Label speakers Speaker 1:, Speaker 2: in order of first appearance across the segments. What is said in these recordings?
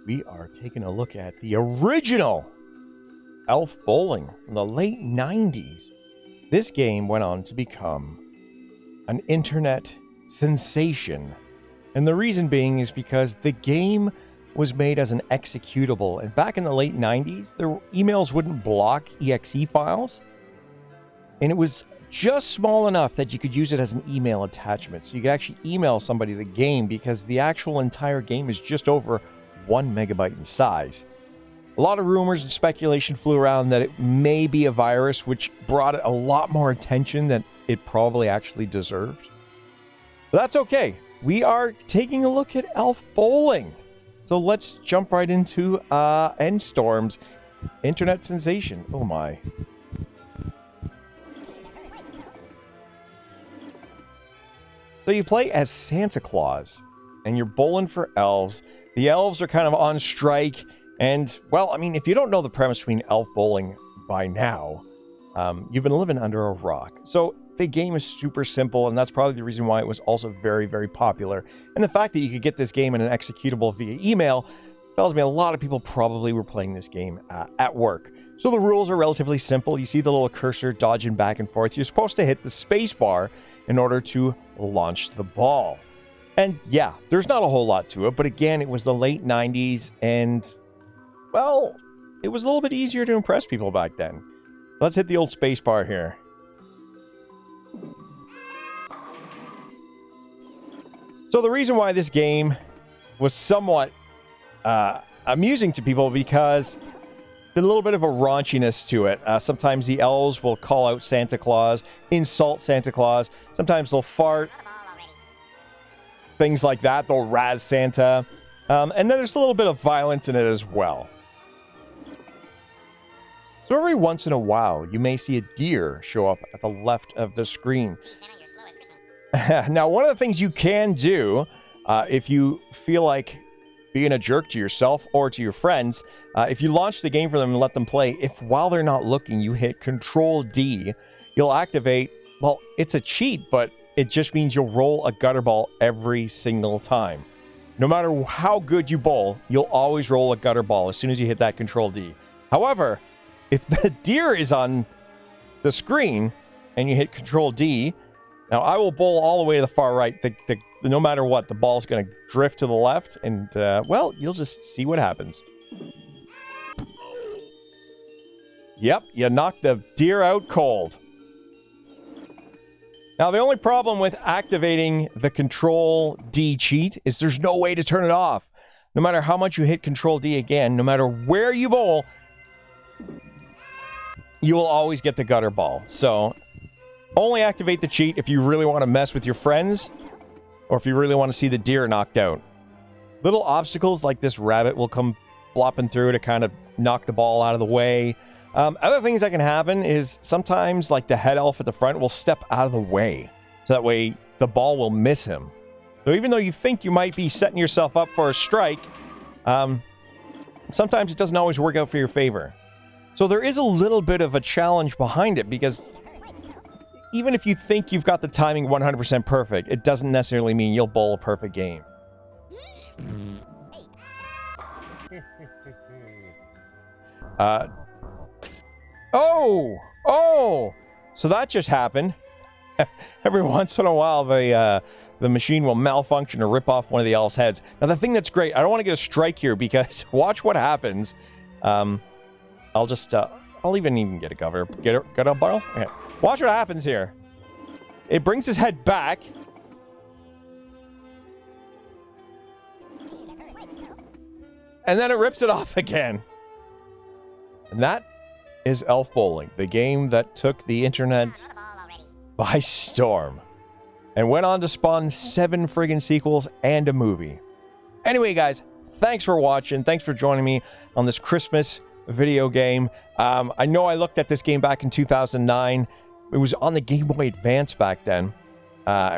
Speaker 1: we are taking a look at the original Elf Bowling from the late 90s. This game went on to become an internet sensation. And the reason being is because the game was made as an executable. And back in the late 90s, their emails wouldn't block exe files. And it was just small enough that you could use it as an email attachment. So you could actually email somebody the game because the actual entire game is just over 1 megabyte in size. A lot of rumors and speculation flew around that it may be a virus, which brought it a lot more attention than it probably actually deserved. But that's okay. We are taking a look at Elf Bowling. So let's jump right into Endstorm's internet sensation. Oh my. So you play as Santa Claus, and you're bowling for elves. The elves are kind of on strike, and, well, I mean, if you don't know the premise between Elf Bowling by now, you've been living under a rock. So the game is super simple, and that's probably the reason why it was also very, very popular. And the fact that you could get this game in an executable via email tells me a lot of people probably were playing this game at work. So the rules are relatively simple. You see the little cursor dodging back and forth. You're supposed to hit the space bar in order to launch the ball. And yeah, there's not a whole lot to it, but again, it was the late 90s, and, well, it was a little bit easier to impress people back then. Let's hit the old space bar here. So the reason why this game was somewhat amusing to people because there's a little bit of a raunchiness to it. Sometimes the elves will call out Santa Claus, insult Santa Claus. Sometimes they'll fart. Things like that. They'll razz Santa. And then there's a little bit of violence in it as well. So every once in a while, you may see a deer show up at the left of the screen. Now, one of the things you can do, if you feel like being a jerk to yourself or to your friends, if you launch the game for them and let them play, if while they're not looking, you hit Control D, you'll activate, well, it's a cheat, but it just means you'll roll a gutter ball every single time. No matter how good you bowl, you'll always roll a gutter ball as soon as you hit that Control D. However, if the deer is on the screen and you hit Control D, now I will bowl all the way to the far right. No matter what, the ball's going to drift to the left, and, well, you'll just see what happens. Yep, you knocked the deer out cold. Now, the only problem with activating the Control D cheat is there's no way to turn it off. No matter how much you hit Control D again, no matter where you bowl, you will always get the gutter ball. So, only activate the cheat if you really want to mess with your friends, or if you really want to see the deer knocked out. Little obstacles like this rabbit will come flopping through to kind of knock the ball out of the way. Other things that can happen is sometimes, like, the head elf at the front will step out of the way, so that way the ball will miss him. So even though you think you might be setting yourself up for a strike, sometimes it doesn't always work out for your favor. So there is a little bit of a challenge behind it, because even if you think you've got the timing 100% perfect, it doesn't necessarily mean you'll bowl a perfect game. Oh! So that just happened. Every once in a while, the machine will malfunction or rip off one of the elves' heads. Now, the thing that's great, I don't want to get a strike here, because watch what happens. I'll even get a gutter. Get a bottle? Okay. Watch what happens here. It brings his head back. And then it rips it off again. And that is Elf Bowling, the game that took the internet by storm and went on to spawn 7 friggin' sequels and a movie. Anyway, guys, thanks for watching. Thanks for joining me on this Christmas video game. I know I looked at this game back in 2009. It was on the Game Boy Advance back then,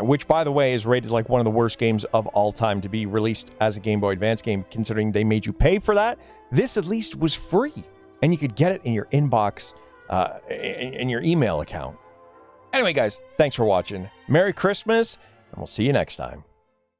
Speaker 1: which, by the way, is rated like one of the worst games of all time to be released as a Game Boy Advance game, considering they made you pay for that. This, at least, was free, and you could get it in your inbox, in your email account. Anyway, guys, thanks for watching. Merry Christmas, and we'll see you next time.